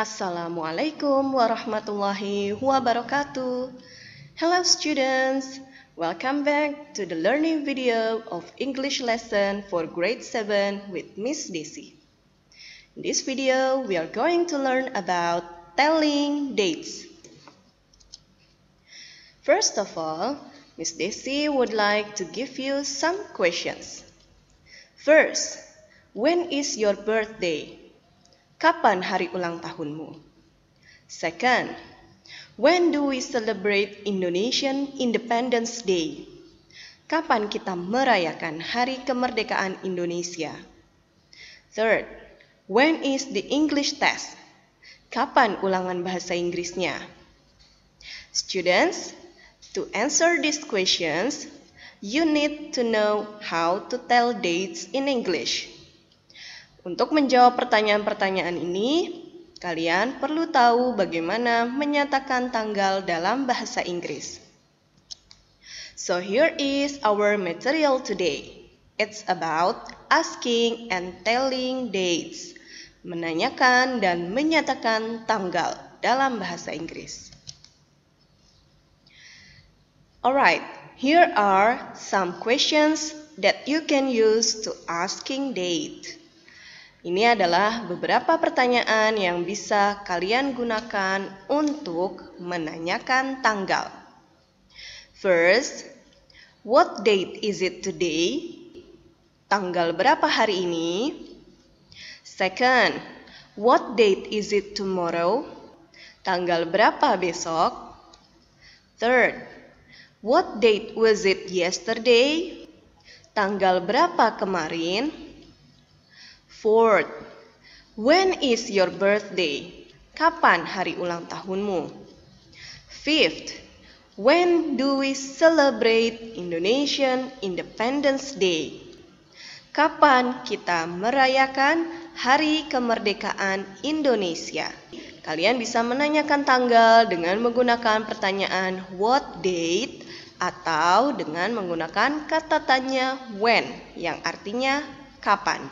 Assalamualaikum warahmatullahi wabarakatuh. Hello students, welcome back to the learning video of English lesson for grade 7 with Miss Desi. In this video, we are going to learn about telling dates. First of all, Miss Desi would like to give you some questions. First, when is your birthday? Kapan hari ulang tahunmu? Second, when do we celebrate Indonesian Independence Day? Kapan kita merayakan Hari Kemerdekaan Indonesia? Third, when is the English test? Kapan ulangan bahasa Inggrisnya? Students, to answer these questions, you need to know how to tell dates in English. Untuk menjawab pertanyaan-pertanyaan ini, kalian perlu tahu bagaimana menyatakan tanggal dalam bahasa Inggris. So here is our material today. It's about asking and telling dates. Menanyakan dan menyatakan tanggal dalam bahasa Inggris. Alright, here are some questions that you can use to asking date. Ini adalah beberapa pertanyaan yang bisa kalian gunakan untuk menanyakan tanggal. First, what date is it today? Tanggal berapa hari ini? Second, what date is it tomorrow? Tanggal berapa besok? Third, what date was it yesterday? Tanggal berapa kemarin? Fourth, when is your birthday? Kapan hari ulang tahunmu? Fifth, when do we celebrate Indonesian Independence Day? Kapan kita merayakan Hari Kemerdekaan Indonesia? Kalian bisa menanyakan tanggal dengan menggunakan pertanyaan what date atau dengan menggunakan kata tanya when yang artinya kapan.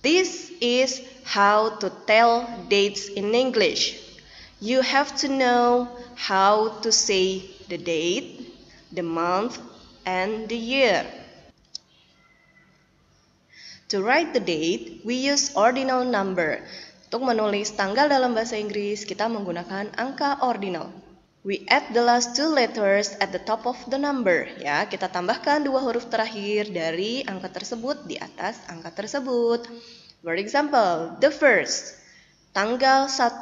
This is how to tell dates in English. You have to know how to say the date, the month, and the year. To write the date, we use ordinal number. Untuk menulis tanggal dalam bahasa Inggris, kita menggunakan angka ordinal. We add the last two letters at the top of the number. Ya, kita tambahkan dua huruf terakhir dari angka tersebut di atas angka tersebut. For example, the first, tanggal 1.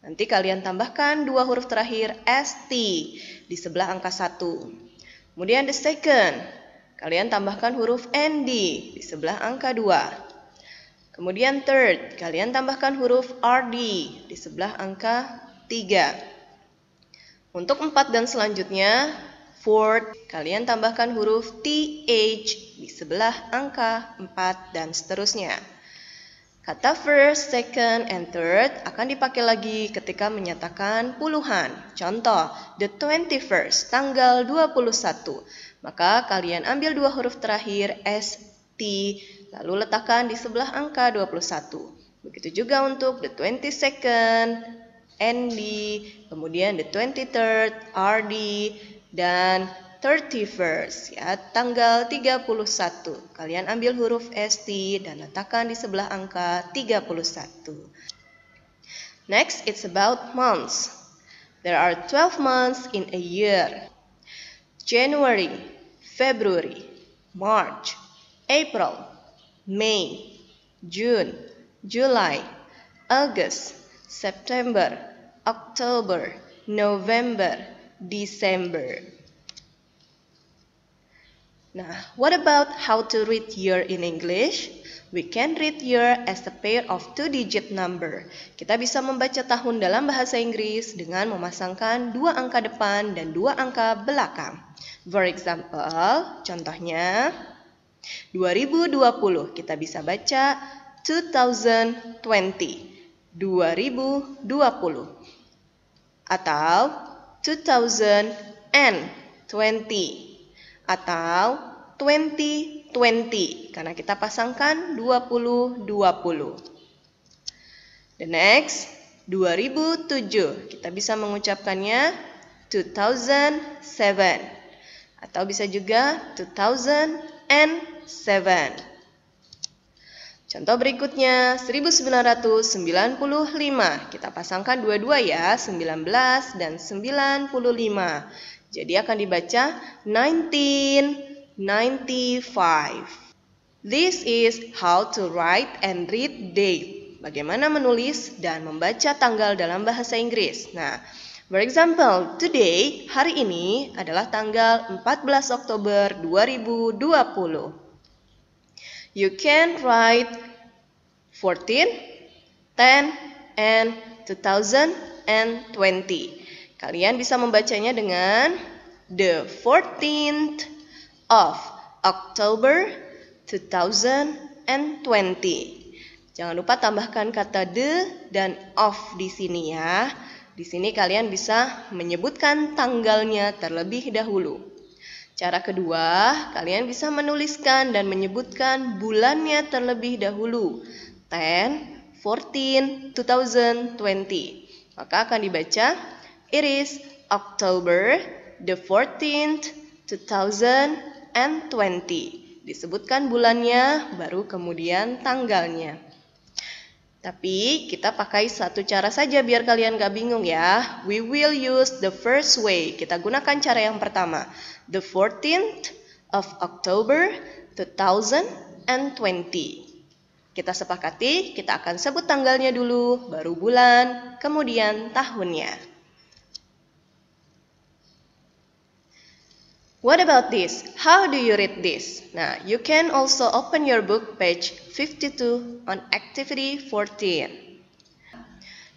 Nanti kalian tambahkan dua huruf terakhir ST di sebelah angka 1. Kemudian the second, kalian tambahkan huruf ND di sebelah angka 2. Kemudian third, kalian tambahkan huruf RD di sebelah angka 3. Untuk 4 dan selanjutnya, fourth, kalian tambahkan huruf TH di sebelah angka 4 dan seterusnya. Kata first, second, and third akan dipakai lagi ketika menyatakan puluhan. Contoh, the 21st, tanggal 21. Maka kalian ambil dua huruf terakhir ST, lalu letakkan di sebelah angka 21. Begitu juga untuk the 22nd, ND, kemudian the 23rd, RD, dan 31st, ya, tanggal 31. Kalian ambil huruf ST dan letakkan di sebelah angka 31. Next, it's about months. There are 12 months in a year. January, February, March, April, May, June, July, August, September, October, November, December. Nah, what about how to read year in English? We can read year as a pair of two-digit number. Kita bisa membaca tahun dalam bahasa Inggris dengan memasangkan dua angka depan dan dua angka belakang. For example, contohnya 2020, kita bisa baca 2020. 2020 atau 2020 atau 2020 20 karena kita pasangkan 20. The next, 2007. Kita bisa mengucapkannya 2007 atau bisa juga 2007. Contoh berikutnya 1995. Kita pasangkan dua-dua ya, 19 dan 95. Jadi akan dibaca 1995. This is how to write and read date. Bagaimana menulis dan membaca tanggal dalam bahasa Inggris. Nah, for example, today, hari ini adalah tanggal 14 Oktober 2020. You can write 14, 10, and 2020. Kalian bisa membacanya dengan the 14th of October 2020. Jangan lupa tambahkan kata the dan of di sini ya. Di sini kalian bisa menyebutkan tanggalnya terlebih dahulu. Cara kedua, kalian bisa menuliskan dan menyebutkan bulannya terlebih dahulu. 10, 14, 2020. Maka akan dibaca, it is October the 14th, 2020. Disebutkan bulannya, baru kemudian tanggalnya. Tapi kita pakai satu cara saja biar kalian gak bingung ya. We will use the first way. Kita gunakan cara yang pertama. The 14th of October 2020. Kita sepakati, kita akan sebut tanggalnya dulu, baru bulan, kemudian tahunnya. What about this? How do you read this? Nah, you can also open your book page 52 on activity 14.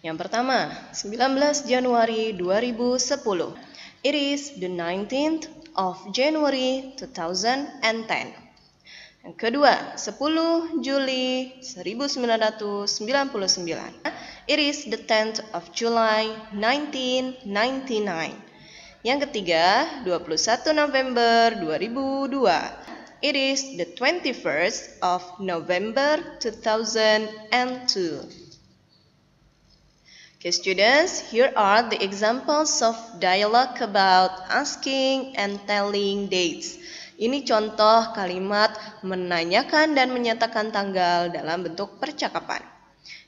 Yang pertama, 19 Januari 2010. It is the 19th of January 2010. Yang kedua, 10 Juli 1999. It is the 10th of July 1999. Yang ketiga, 21 November 2002. It is the 21st of November 2002. Okay, students, here are the examples of dialogue about asking and telling dates. Ini contoh kalimat menanyakan dan menyatakan tanggal dalam bentuk percakapan.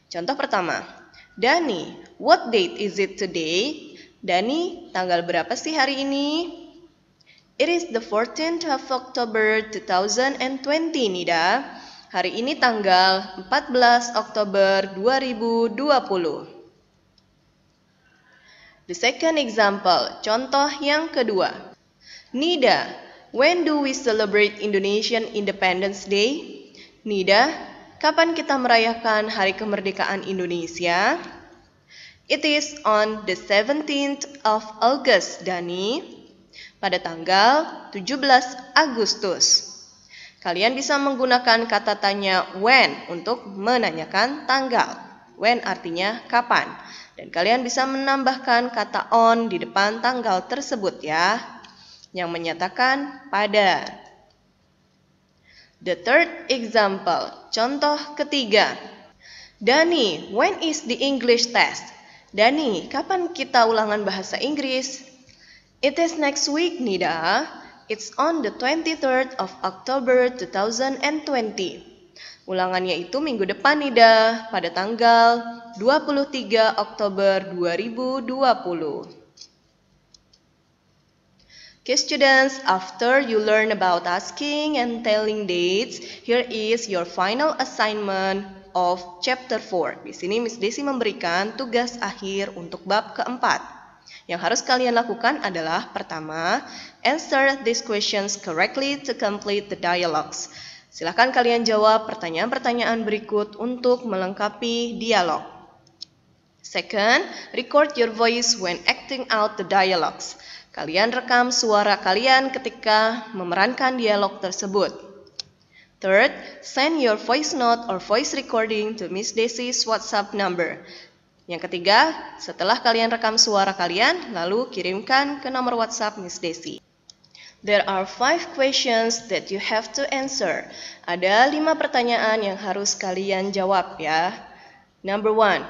Contoh pertama, Dani, what date is it today? Dani, tanggal berapa sih hari ini? It is the 14th of October 2020, Nida. Hari ini tanggal 14 Oktober 2020. The second example, contoh yang kedua. Nida, when do we celebrate Indonesian Independence Day? Nida, kapan kita merayakan Hari Kemerdekaan Indonesia? It is on the 17th of August, Dani. Pada tanggal 17 Agustus. Kalian bisa menggunakan kata tanya when untuk menanyakan tanggal. When artinya kapan. Dan kalian bisa menambahkan kata on di depan tanggal tersebut ya. Yang menyatakan pada. The third example, contoh ketiga. Dani, when is the English test? Dani, kapan kita ulangan bahasa Inggris? It is next week, Nida. It's on the 23rd of October 2020. Ulangannya itu minggu depan, Nida, pada tanggal 23 Oktober 2020. Okay, students, after you learn about asking and telling dates, here is your final assignment of chapter 4. Di sini Miss Desi memberikan tugas akhir untuk bab keempat. Yang harus kalian lakukan adalah pertama, answer these questions correctly to complete the dialogues. Silakan kalian jawab pertanyaan-pertanyaan berikut untuk melengkapi dialog. Second, record your voice when acting out the dialogues. Kalian rekam suara kalian ketika memerankan dialog tersebut. Third, send your voice note or voice recording to Miss Desi's WhatsApp number. Yang ketiga, setelah kalian rekam suara kalian, lalu kirimkan ke nomor WhatsApp Miss Desi. There are 5 questions that you have to answer. Ada 5 pertanyaan yang harus kalian jawab ya. Number 1,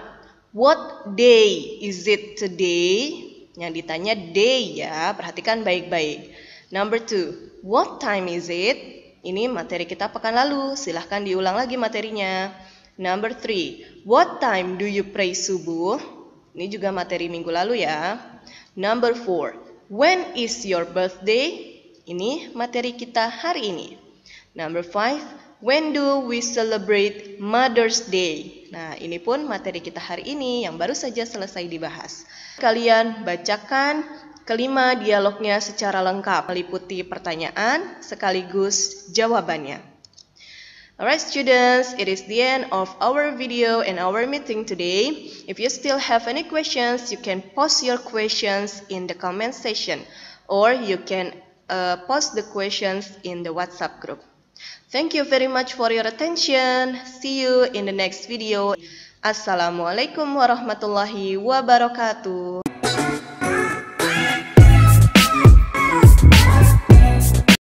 what day is it today? Yang ditanya day ya, perhatikan baik-baik. Number 2, what time is it? Ini materi kita pekan lalu, silahkan diulang lagi materinya. Number 3, what time do you pray subuh? Ini juga materi minggu lalu ya. Number 4, when is your birthday? Ini materi kita hari ini. Number 5, when do we celebrate Mother's Day? Nah, ini pun materi kita hari ini yang baru saja selesai dibahas. Kalian bacakan kelima dialognya secara lengkap, meliputi pertanyaan sekaligus jawabannya. Alright students, it is the end of our video and our meeting today. If you still have any questions, you can post your questions in the comment section, or you can post the questions in the WhatsApp group. Thank you very much for your attention. See you in the next video. Assalamualaikum warahmatullahi wabarakatuh.